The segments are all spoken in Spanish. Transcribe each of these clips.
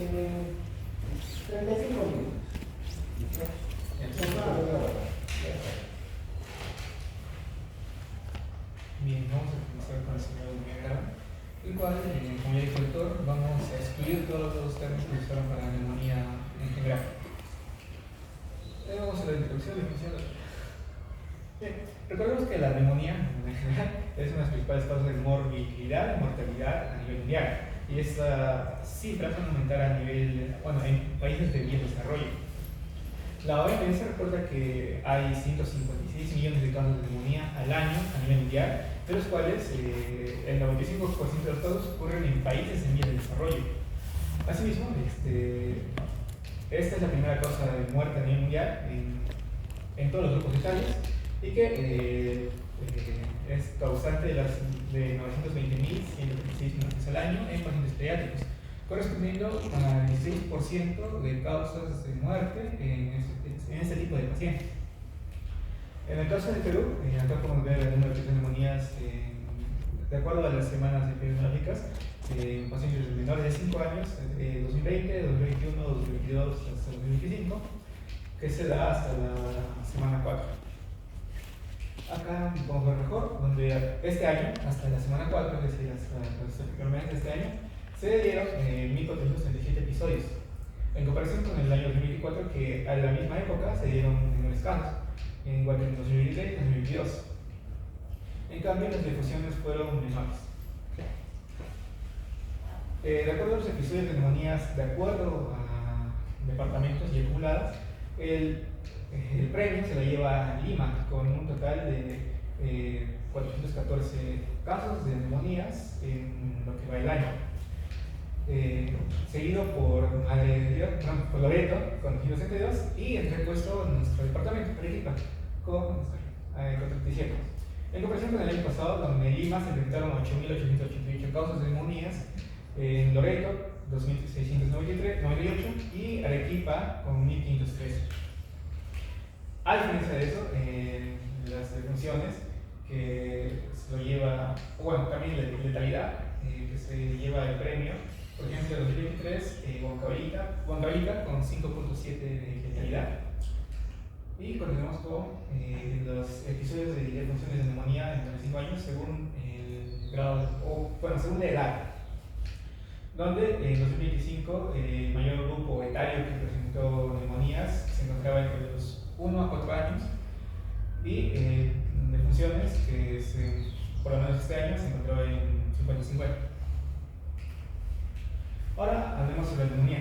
tienen 35 minutos. Bien, vamos a comenzar con el señor diagrama, el cual, como ya dijo el doctor, vamos a excluir todos los términos que usaron para la neumonía en general. Vamos a la introducción y definición. Bien, recordemos que la neumonía en general es una de las principales causas de morbilidad y mortalidad a nivel mundial. Y estas cifras van a aumentar a nivel, en países de bien desarrollo. La OMS reporta que hay 156 millones de casos de neumonía al año a nivel mundial, de los cuales el 95% de los casos ocurren en países en vías de desarrollo. Asimismo, esta es la primera causa de muerte a nivel mundial en todos los grupos etarios y que es causante de 920.136 muertes al año en pacientes pediátricos, correspondiendo al 16% de causas de muerte en este tipo de pacientes. En el caso de Perú, acá podemos ver el número de neumonías de acuerdo a las semanas epidemiológicas en pacientes menores de 5 años, 2020, 2021, 2022 hasta 2025, que se da hasta la semana 4. Acá podemos ver mejor, donde este año, hasta la semana 4, es decir, hasta el primer mes de este año, se dieron 1.437 episodios, en comparación con el año 2024, que a la misma época se dieron menores casos, igual que en 2023 y 2022. En cambio, las difusiones fueron menores. De acuerdo a los episodios de neumonías, de acuerdo a departamentos y acumuladas, el premio se lo lleva Lima, con un total de 414 casos de neumonías en lo que va el año. Seguido por Loreto con 162 y el repuesto en nuestro departamento, Arequipa, con 37. En comparación con el año pasado, donde en Lima se detectaron 8.888 casos de neumonías, en Loreto 2.698 y Arequipa con 1.513. A diferencia de eso, las defunciones que se lo lleva, también la letalidad que se lleva el premio. Por ejemplo, en 2023, Huancavelica con 5.7 de letalidad. Y continuamos con los episodios de defunciones de neumonía en 35 años según el grado, según la edad. Donde en 2025 el mayor grupo etario que presentó neumonías se encontraba entre los 1 a 4 años y defunciones que por lo menos este año se encontró en 50-50. Ahora hablemos sobre la neumonía.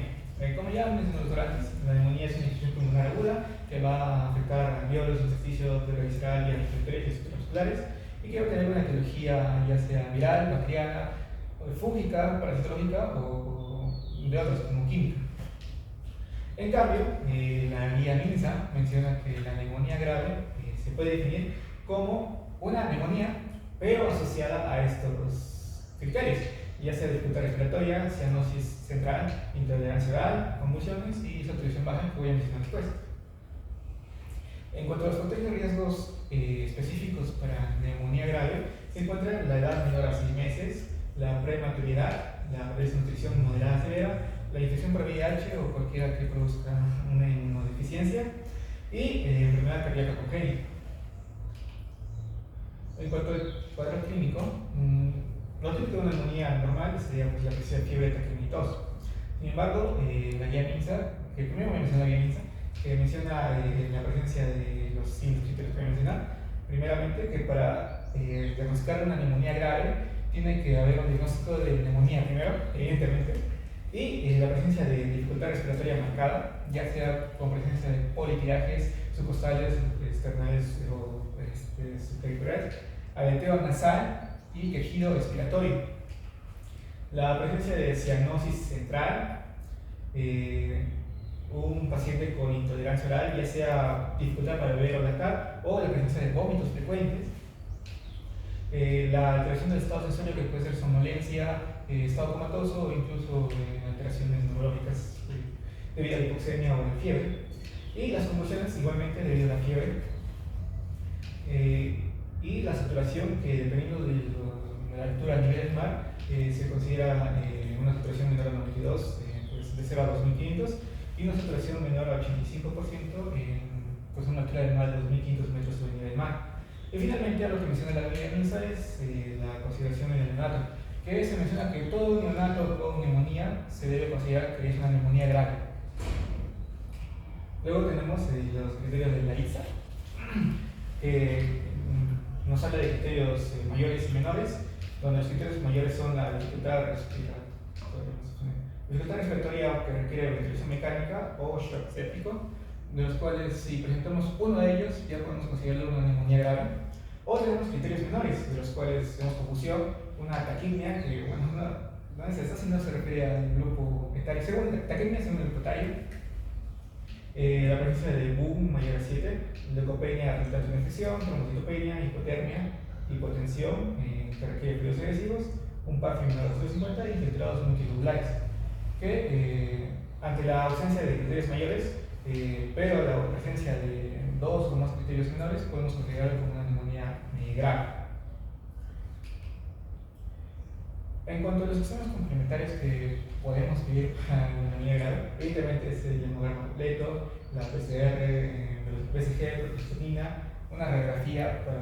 Como ya mencioné el doctor antes, la neumonía es una infección pulmonar aguda que va a afectar alveolos, intersticios, visceral y respiratorios y extramusculares y que va a tener una etiología ya sea viral, bacteriana, fúngica, parasitológica o de otras como química. En cambio, la guía MINSA menciona que la neumonía grave se puede definir como una neumonía, pero asociada a estos criterios, ya sea dificultad respiratoria, cianosis central, intolerancia oral, convulsiones y saturación baja, que voy a mencionar después. En cuanto a los contextos de riesgos específicos para neumonía grave, se encuentran la edad menor a 6 meses, la prematuridad, la desnutrición moderada severa, la infección por VIH o cualquiera que produzca una inmunodeficiencia y enfermedad cardíaca congénita. En cuanto al cuadro clínico, lo típico de una neumonía normal sería la presencia de fiebre, taquicardia y tos. Sin embargo, la guía MINSA, que primero voy a mencionar la guía MINSA, que menciona la presencia de los síntomas que voy a mencionar. Primeramente, que para diagnosticar una neumonía grave tiene que haber un diagnóstico de neumonía primero, evidentemente, y la presencia de dificultad respiratoria marcada, ya sea con presencia de polipirajes subcostales, externales o subterritoriales, aleteo nasal y quejido respiratorio. La presencia de cianosis central, un paciente con intolerancia oral, ya sea dificultad para beber o lactar, o la presencia de vómitos frecuentes, la alteración del estado sensorio, que puede ser somnolencia, estado comatoso o incluso alteraciones neurológicas debido a la hipoxemia o la fiebre, y las convulsiones igualmente debido a la fiebre, y la saturación, que dependiendo de la altura a nivel del mar se considera una saturación menor a 92, pues de 0 a 2500 y una saturación menor a 85% en pues, una altura del mar de 2500 metros sobre el nivel del mar. Y finalmente, a lo que menciona la guía MINSA es la consideración del neonato, que se menciona que todo neonato con neumonía se debe considerar que es una neumonía grave. Luego tenemos los criterios de la ITSA, que nos habla de criterios mayores y menores, donde los criterios mayores son la dificultad respiratoria que requiere ventilación mecánica o shock séptico, de los cuales si presentamos uno de ellos ya podemos considerarlo una neumonía grave. O tenemos criterios menores, de los cuales tenemos confusión, una taquimia, que bueno, no es esa, sino se refiere al grupo etario. Según taquimia, según el grupo etario, la presencia de BUM mayor a 7, leucopenia resultante de una infección, trombocitopenia, hipotermia, hipotensión, que requiere fluidos agresivos, un PAF menor a 250 y infiltrados multitubulares, que ante la ausencia de criterios mayores, pero la presencia de dos o más criterios menores, podemos considerarlo como una neumonía grave. En cuanto a los sistemas complementarios que podemos pedir para la neumonía grave, evidentemente es el hemograma completo, la PCR, el BCG, progesterona, una radiografía para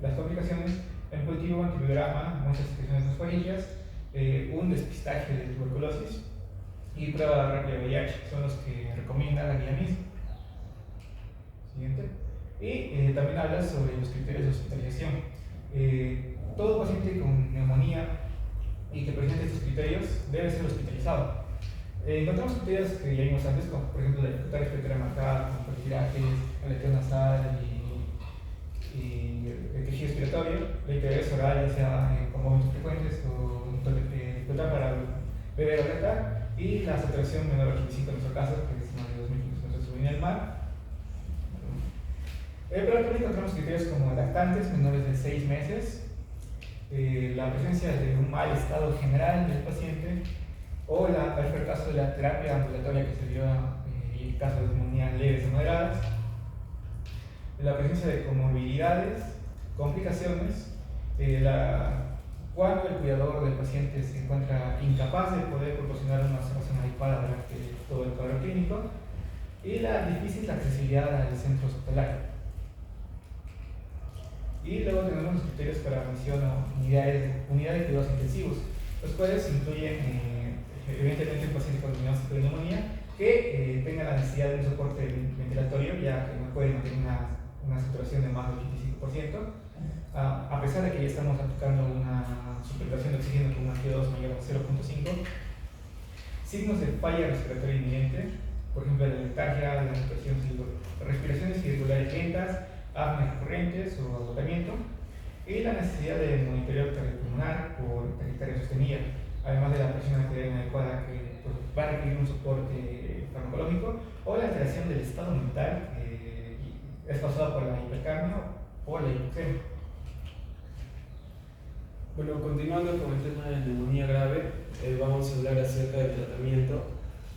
las complicaciones, el cultivo, antibiograma, muestras de secreciones nasofaríneas, un despistaje de tuberculosis y prueba rápida de VIH, son los que recomienda la guía MINSA. Siguiente. Y también habla sobre los criterios de hospitalización. Todo paciente con neumonía y que presente estos criterios debe ser hospitalizado. Encontramos criterios que ya vimos antes, como por ejemplo la dificultad respiratoria marcada, con polifirajes, aleteo nasal y el tejido respiratorio, la ITS oral, ya sea con momentos frecuentes o dificultad para beber o tratar, y la saturación menor a 85 en nuestro caso, que es más de 2500 metros sobre el mar. Pero también encontramos criterios como lactantes menores de 6 meses, la presencia de un mal estado general del paciente o el fracaso de la terapia ambulatoria que se dio en caso de neumonía leves o moderadas, la presencia de comorbilidades, complicaciones, cuando el cuidador del paciente se encuentra incapaz de poder proporcionar una observación adecuada durante todo el cuadro clínico y la difícil accesibilidad al centro hospitalario. Y luego tenemos los criterios para admisión a unidades de cuidados intensivos, los cuales incluyen evidentemente un paciente con diagnóstico de neumonía que tenga la necesidad de un soporte ventilatorio, ya que no puede mantener una saturación de más del 85%, a pesar de que ya estamos aplicando una suplementación de oxígeno con una T2 mayor a 0.5, signos de falla respiratoria inminente, por ejemplo la letargia, las respiraciones irregulares lentas, apneas recurrentes o agotamiento, y la necesidad de monitoreo cardiopulmonar por taquicardia sostenida, además de la presión arterial inadecuada que pues, va a requerir un soporte farmacológico, o la alteración del estado mental es causada por la hipercapnia o la hipoxemia. Bueno, continuando con el tema de neumonía grave, vamos a hablar acerca del tratamiento,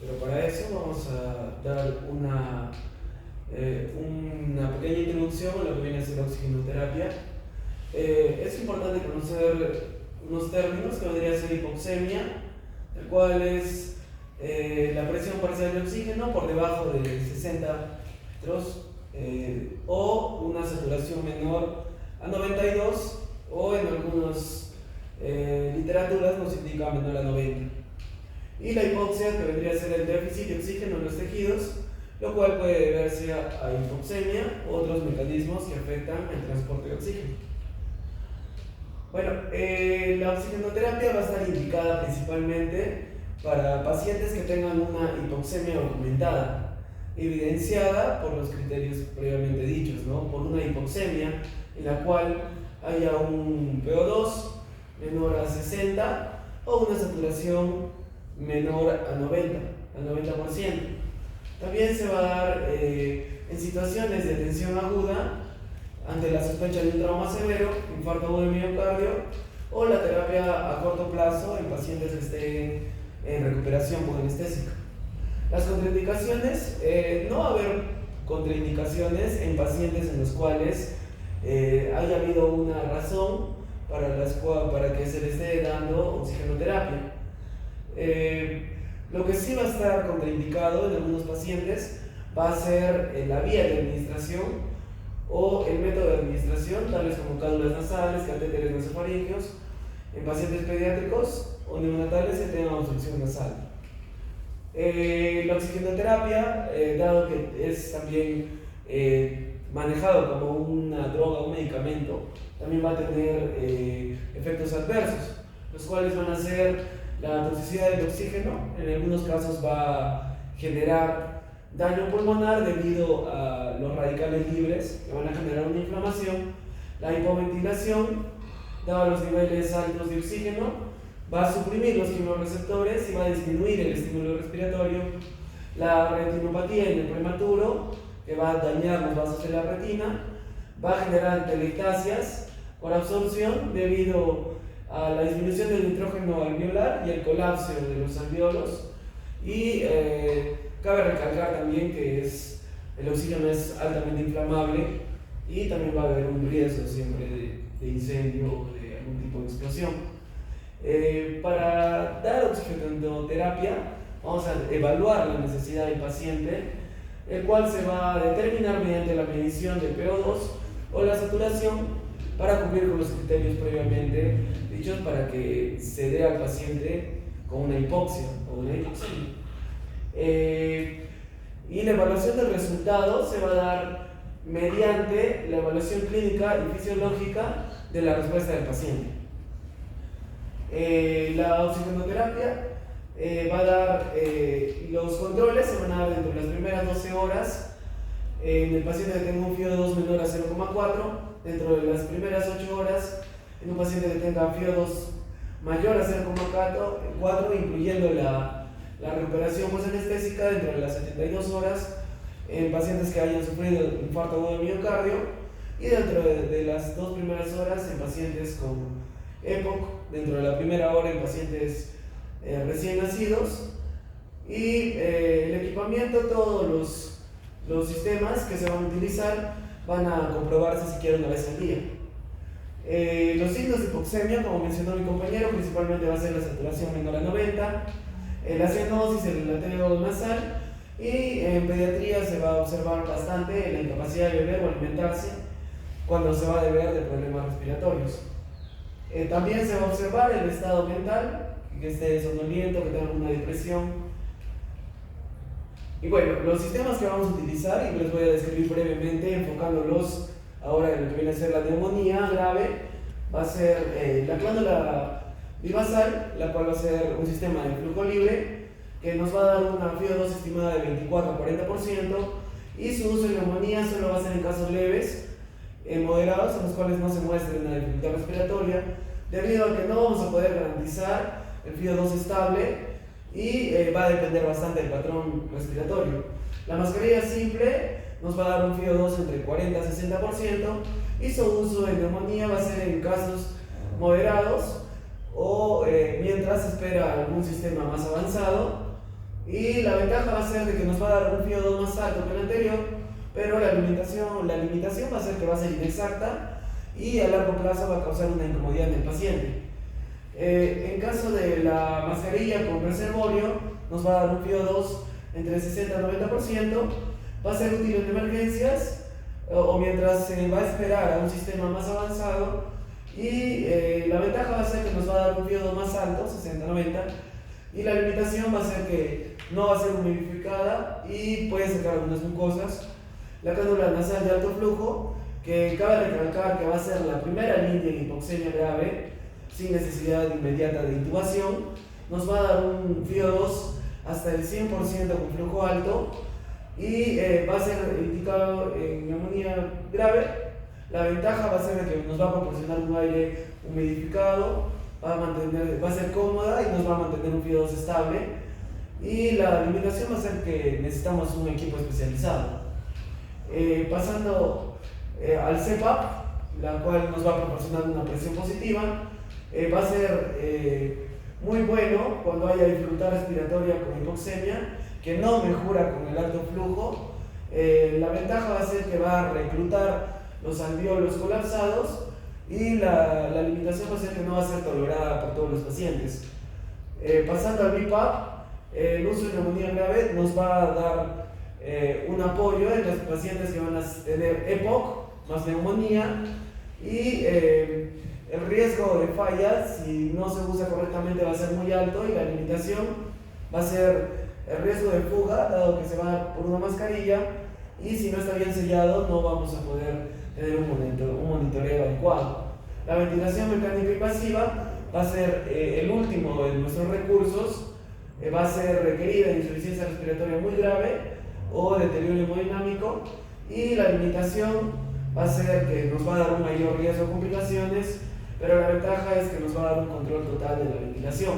pero para eso vamos a dar una pequeña introducción a lo que viene a ser la oxigenoterapia. Es importante conocer unos términos que vendría a ser hipoxemia, el cual es la presión parcial de oxígeno por debajo de 60 litros o una saturación menor a 92 o en algunas literaturas nos indica menor a 90. Y la hipoxia, que vendría a ser el déficit de oxígeno en los tejidos, lo cual puede deberse a hipoxemia u otros mecanismos que afectan el transporte de oxígeno. Bueno, la oxigenoterapia va a estar indicada principalmente para pacientes que tengan una hipoxemia documentada, evidenciada por los criterios previamente dichos, ¿no? Por una hipoxemia en la cual haya un PO2 menor a 60 o una saturación menor a 90%. También se va a dar en situaciones de tensión aguda ante la sospecha de un trauma severo, infarto agudo de miocardio o la terapia a corto plazo en pacientes que estén en recuperación con anestésica. Las contraindicaciones, no va a haber contraindicaciones en pacientes en los cuales haya habido una razón para que se les esté dando oxigenoterapia. Lo que sí va a estar contraindicado en algunos pacientes va a ser la vía de administración o el método de administración, tales como cánulas nasales, catéteres nasofaringeos, en pacientes pediátricos o neonatales que tengan obstrucción nasal. La oxigenoterapia, dado que es también manejado como una droga o un medicamento, también va a tener efectos adversos, los cuales van a ser la toxicidad del oxígeno. En algunos casos va a generar daño pulmonar debido a los radicales libres que van a generar una inflamación, la hipoventilación, dado los niveles altos de oxígeno, va a suprimir los quimioreceptores y va a disminuir el estímulo respiratorio, la retinopatía en el prematuro, que va a dañar los vasos de la retina, va a generar telectasias por absorción debido a la disminución del nitrógeno alveolar y el colapso de los alveolos. Y cabe recalcar también que el oxígeno es altamente inflamable y también va a haber un riesgo siempre de incendio o de algún tipo de explosión. Para dar oxigenoterapia vamos a evaluar la necesidad del paciente, el cual se va a determinar mediante la medición de PO2 o la saturación para cumplir con los criterios previamente dichos para que se dé al paciente con una hipoxia o una hipoxemia. Y la evaluación del resultado se va a dar mediante la evaluación clínica y fisiológica de la respuesta del paciente. La oxigenoterapia va a dar, los controles se van a dar dentro de las primeras 12 horas en el paciente que tenga un FIO2 menor a 0,4, dentro de las primeras 8 horas en un paciente que tenga FIO2 mayor a 0,4, incluyendo la recuperación posanestésica dentro de las 72 horas en pacientes que hayan sufrido infarto agudo de miocardio, y dentro de las 2 primeras horas en pacientes con EPOC, dentro de la primera hora en pacientes recién nacidos. Y el equipamiento, todos los sistemas que se van a utilizar van a comprobarse siquiera una vez al día. Los signos de hipoxemia, como mencionó mi compañero, principalmente va a ser la saturación menor a 90, la cianosis, el lateo nasal, y en pediatría se va a observar bastante la incapacidad de beber o alimentarse cuando se va a deber de problemas respiratorios. También se va a observar el estado mental, que esté somnoliento, que tenga una depresión. Y bueno, los sistemas que vamos a utilizar, y les voy a describir brevemente, enfocándolos ahora en lo que viene a ser la neumonía grave, va a ser la glándula bivasal, la cual va a ser un sistema de flujo libre que nos va a dar una FIO2 estimada de 24 a 40%, y su uso en neumonía solo va a ser en casos leves, moderados, en los cuales no se muestre una dificultad respiratoria, debido a que no vamos a poder garantizar el FIO2 estable y va a depender bastante del patrón respiratorio. La mascarilla simple nos va a dar un FIO2 entre 40 a 60%, y su uso en neumonía va a ser en casos moderados o mientras se espera algún sistema más avanzado. Y la ventaja va a ser de que nos va a dar un FIO2 más alto que el anterior, pero la limitación va a ser que va a ser inexacta y a largo plazo va a causar una incomodidad en el paciente. En caso de la mascarilla con reservorio, nos va a dar un FIO2 entre 60 y 90%, va a ser útil en emergencias o mientras se va a esperar a un sistema más avanzado, y la ventaja va a ser que nos va a dar un FIO2 más alto, 60-90, y la limitación va a ser que no va a ser humidificada y puede sacar algunas mucosas. La cánula nasal de alto flujo, que cabe recalcar que va a ser la primera línea en hipoxemia grave, sin necesidad inmediata de intubación, nos va a dar un FIO2 hasta el 100% con flujo alto, y va a ser indicado en neumonía grave. La ventaja va a ser que nos va a proporcionar un aire humidificado, va a ser cómoda y nos va a mantener un FIO2 estable, y la limitación va a ser que necesitamos un equipo especializado. Pasando al CPAP, la cual nos va a proporcionar una presión positiva, va a ser muy bueno cuando haya dificultad respiratoria con hipoxemia, que no mejora con el alto flujo. La ventaja va a ser que va a reclutar los alveolos colapsados, y la limitación va a ser que no va a ser tolerada por todos los pacientes. Pasando al BiPAP, El uso de neumonía grave nos va a dar un apoyo en los pacientes que van a tener EPOC más neumonía, y el riesgo de falla, si no se usa correctamente, va a ser muy alto, y la limitación va a ser el riesgo de fuga, dado que se va por una mascarilla, y si no está bien sellado no vamos a poder tener un monitoreo adecuado. La ventilación mecánica invasiva va a ser el último de nuestros recursos. Va a ser requerida insuficiencia respiratoria muy grave o deterioro hemodinámico, y la limitación va a ser que nos va a dar un mayor riesgo de complicaciones, pero la ventaja es que nos va a dar un control total de la ventilación.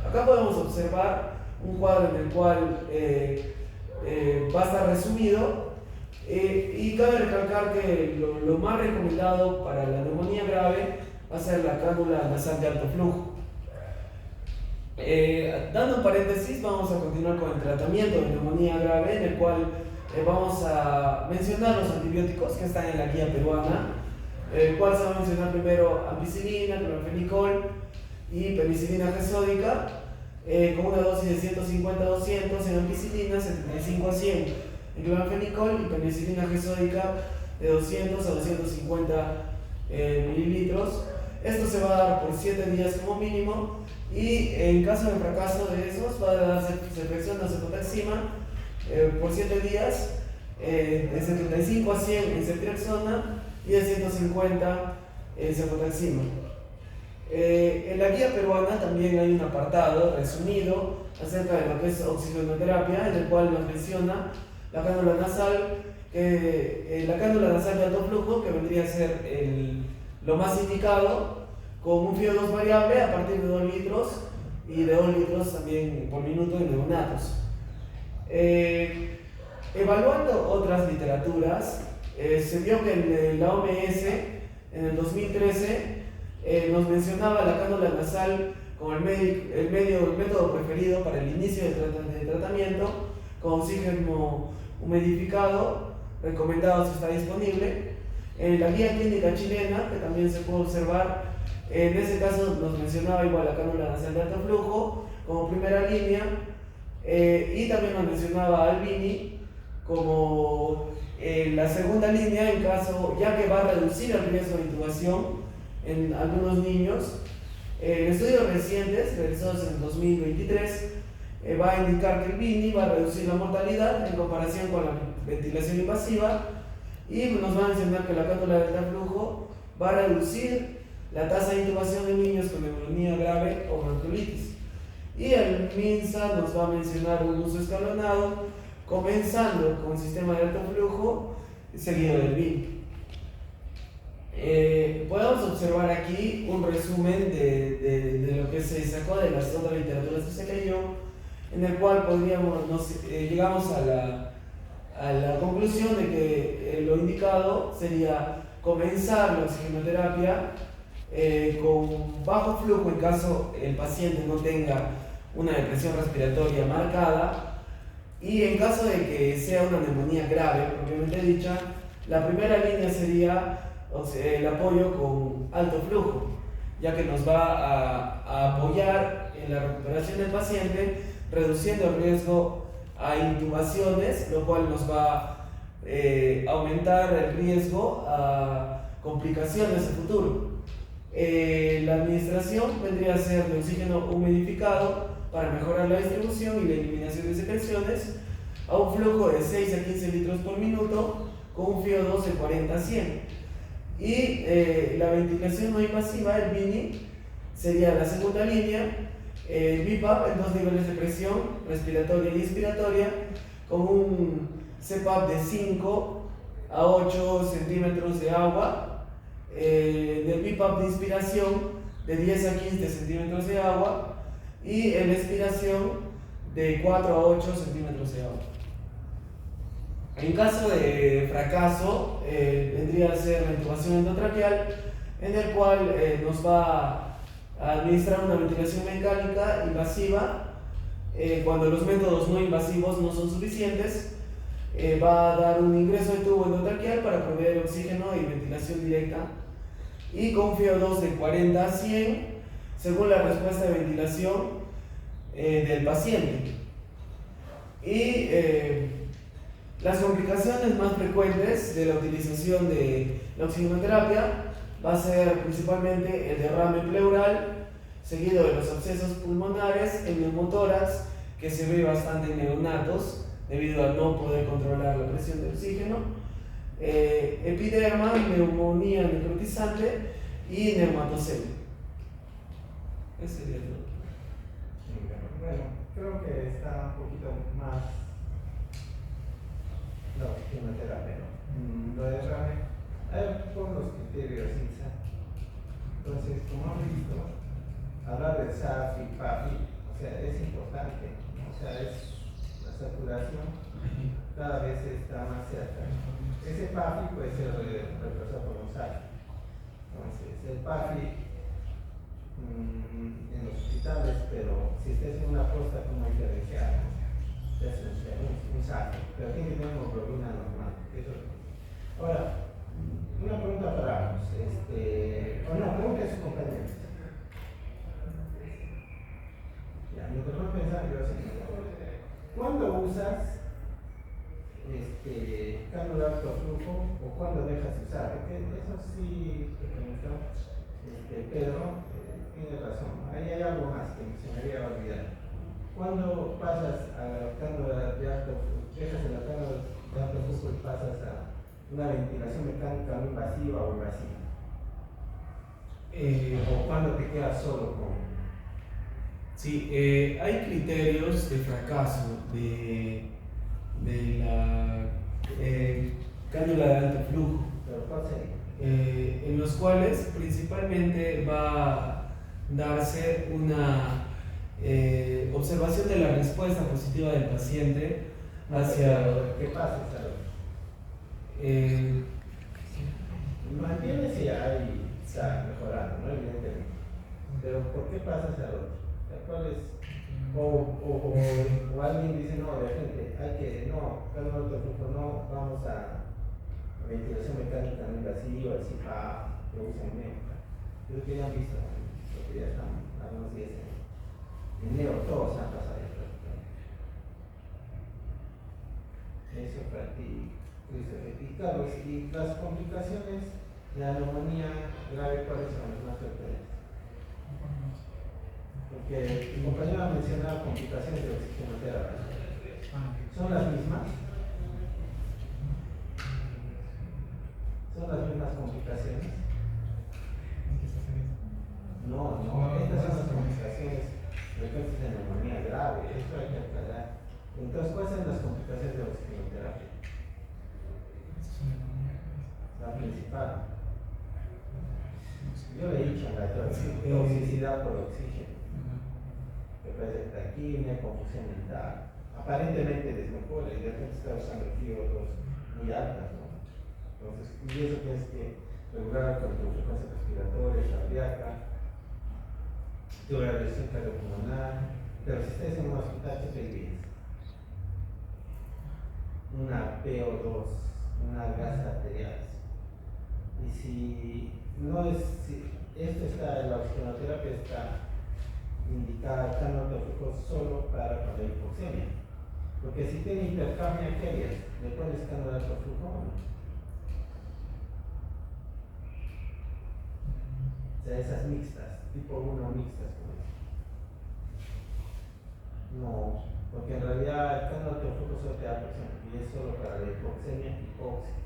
Acá podemos observar un cuadro en el cual va a estar resumido, y cabe recalcar que lo más recomendado para la neumonía grave va a ser la cánula nasal de alto flujo. Dando un paréntesis, vamos a continuar con el tratamiento de neumonía grave, en el cual vamos a mencionar los antibióticos que están en la guía peruana, el cual se va a mencionar primero ampicilina, clorfenicol y penicilina G sódica, con una dosis de 150 a 200 en ampicilina, 75 a 100 en clorfenicol, y penicilina G sódica de 200 a 250 mililitros. Esto se va a dar por 7 días como mínimo, y en caso de fracaso de esos va a darse ceftriaxona o cefotaxima por 7 días, de 75 a 100 en ceftriaxona y de 150 en cefotaxima. En la guía peruana también hay un apartado resumido acerca de lo que es oxigenoterapia, en el cual nos menciona la cánula nasal, la cánula nasal de alto flujo, que vendría a ser lo más indicado, con un FiO2 variable a partir de 2 litros y de 2 litros también por minuto en neonatos. Evaluando otras literaturas, se vio que en la OMS en el 2013 nos mencionaba la cánula nasal como el método preferido para el inicio de tratamiento, con oxígeno humidificado, recomendado si está disponible. En la guía clínica chilena, que también se puede observar, en ese caso nos mencionaba igual la cánula nasal de alto flujo como primera línea, y también nos mencionaba Albini como la segunda línea, en caso, ya que va a reducir el riesgo de intubación en algunos niños. Estudios recientes realizados en 2023 va a indicar que el Bini va a reducir la mortalidad en comparación con la ventilación invasiva, y nos va a mencionar que la cánula de alto flujo va a reducir la tasa de intubación en niños con neumonía grave o bronquiolitis. Y el MINSA nos va a mencionar un uso escalonado, comenzando con el sistema de alto flujo, seguido del BIN. Podemos observar aquí un resumen de lo que se sacó de las otras literaturas que se leyó, en el cual llegamos a la conclusión de que lo indicado sería comenzar la oxigenoterapia con bajo flujo en caso el paciente no tenga una depresión respiratoria marcada, y en caso de que sea una neumonía grave propiamente dicha, la primera línea sería el apoyo con alto flujo, ya que nos va a apoyar en la recuperación del paciente, reduciendo el riesgo a intubaciones, lo cual nos va a aumentar el riesgo a complicaciones en futuro. La administración vendría a ser de oxígeno humidificado para mejorar la distribución y la eliminación de secreciones a un flujo de 6 a 15 litros por minuto con un FiO2 de 40 a 100. Y la ventilación no invasiva, el BINI, sería la segunda línea, BiPAP en 2 niveles de presión respiratoria y inspiratoria, con un CPAP de 5 a 8 centímetros de agua, del BiPAP de inspiración de 10 a 15 centímetros de agua, y en expiración de 4 a 8 centímetros de agua. En caso de fracaso, vendría a ser la intubación endotraqueal, en el cual nos va a administrar una ventilación mecánica invasiva. Cuando los métodos no invasivos no son suficientes, va a dar un ingreso de tubo endotraqueal para proveer oxígeno y ventilación directa, y con FiO2 de 40 a 100 según la respuesta de ventilación del paciente. Y las complicaciones más frecuentes de la utilización de la oxigenoterapia va a ser principalmente el derrame pleural, seguido de los abscesos pulmonares, el neumotórax, que se ve bastante en neonatos debido a no poder controlar la presión de oxígeno, epiderma, neumonía necrotizante y neumatosemia. Ese sería todo. Bueno, creo que está un poquito más la oxigenoterapia, ¿no? Lo de derrame, hay todos los criterios, INSA. Entonces, como hemos visto, hablar de SAF y PAFI, o sea, es importante, ¿no? O sea, la saturación cada vez está más cerca. Ese PAFI puede ser reemplazado por un SAF. Entonces, el PAFI en los hospitales, pero si estás en una posta como diferencial, es un SAF, pero tiene que tener hemoglobina normal. Eso. Ahora, una pregunta para ambos, o no, pregunta a sus compañeros. Ya, mientras voy pensando, yo sé, ¿cuándo usas cánula de alto flujo o cuándo dejas de usar? Porque eso sí te preguntó Pedro, tiene razón, ahí hay algo más que se me había olvidado. ¿Cuándo pasas a la cánula de alto flujo, dejas de la cánula de alto flujo y pasas a una ventilación mecánica no invasiva o invasiva? ¿O cuándo te quedas solo con...? Sí, hay criterios de fracaso de la cánula de alto flujo, ¿Pero cuál sería? en los cuales principalmente va a darse una observación de la respuesta positiva del paciente hacia... ¿Qué pasa, Salud? Eh, Mantiene si hay, está mejorando, ¿no? Evidentemente. Pero ¿por qué pasa hacia el otro? ¿Cuál es? O alguien dice, no, de repente, hay que, no, cada otro grupo no, vamos a ventilación mecánica no invasiva, el CIPA, que usan médica. Creo que ya han visto, porque ya están algunos días en enero, todos han pasado ya prácticamente. Eso para ti, Christopher. Y claro, y las complicaciones de la neumonía grave, ¿cuáles son las más frecuentes? Porque mi compañero ha mencionado complicaciones de oxigenoterapia. ¿Son las mismas? ¿Son las mismas complicaciones? No, estas son las complicaciones frecuentes de neumonía grave, esto hay que aclarar. Entonces, ¿cuáles son las complicaciones de oxigenoterapia? La principal. Yo le he dicho la toxicidad por oxígeno. Que puede ser taquimia, confusión mental, aparentemente desmejora y de repente está usando FiO2 muy altas, ¿no? Entonces, y eso tienes que regular con tu frecuencia respiratoria, cardíaca, tu radiación cardiopulmonar, pero si estás en un hospital, ¿qué pedirías? Una PO2, una gas arterial. Y si no es, si esto está, la oxigenoterapia está indicada cánula de flujo solo para cuando hay hipoxemia. Porque si tiene hipercapnia, ¿qué harías? ¿Le pones cánula de flujo o no? O sea, esas mixtas, tipo 1 mixtas, como es. No, porque en realidad el cánula de flujo solo te da presión y es solo para la hipoxemia y hipoxia.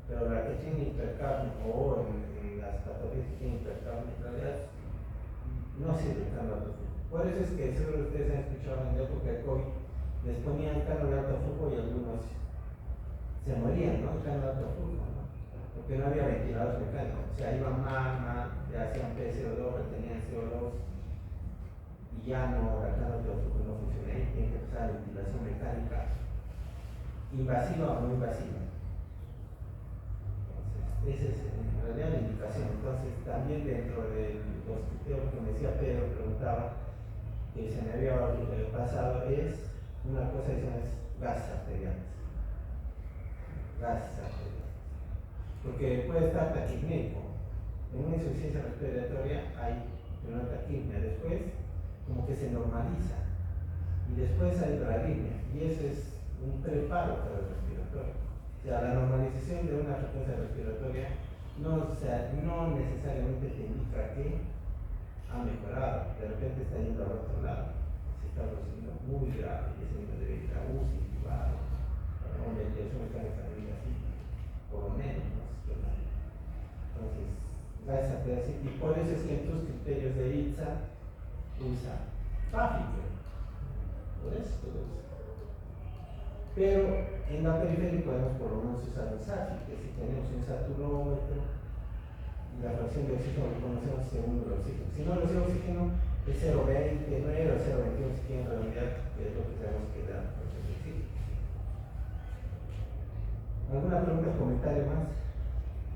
Pero la que tiene hipercapnia o en las patologías que tienen hipercapnia, en realidad no sirve el cánula de flujo. Por eso es que seguro ustedes han escuchado en la época de COVID, les ponían cánula de alto flujo y algunos se morían, ¿no? El cánula de alto flujo, ¿no? Porque no había ventiladores mecánicos. O sea, iban mal, ya hacían PCO2, retenían CO2 y ya no, la cánula de alto flujo no funciona. Ahí tienen que usar ventilación mecánica invasiva o no invasiva. Esa es en realidad la indicación. Entonces, también dentro de los criterios que me decía Pedro, preguntaba, que se me había pasado, es una cosa que es gases arteriales. Gases arteriales. Porque puede estar taquipnéico. En una insuficiencia respiratoria hay una taquipnea. Después, como que se normaliza. y después hay hiperarritmia, y ese es un preparo para el respiratorio. O sea, la normalización de una frecuencia respiratoria no necesariamente te indica que ha mejorado, de repente está yendo al otro lado, se está produciendo muy grave y ese nivel debe ir a UCI, intubado, o ventilación mecánica de así, por lo menos, ¿no? Entonces, gracias a Pedacito, y por eso es que en tus criterios de ITSA usa tráfico, por eso todo eso. Pero en la periferia podemos por lo menos usar un SAFI, que si tenemos un saturómetro, la fracción de oxígeno lo conocemos según el oxígeno. Si no, el oxígeno es 0,29 o 0,21 si quieren redondear, que es lo que sabemos que da el oxígeno. ¿Alguna pregunta o comentario más?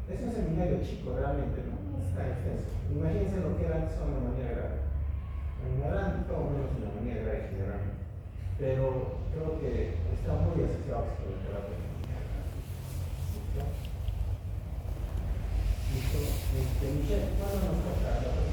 Es un seminario chico realmente, no es tan extenso. Imagínense lo que era antes una neumonía grave. La neumonía grave, todo menos una neumonía grave generalmente. Pero creo que está muy asociado con el terapia de neumonía grave. ¿Listo? Michelle, ¿cuándo nos toca?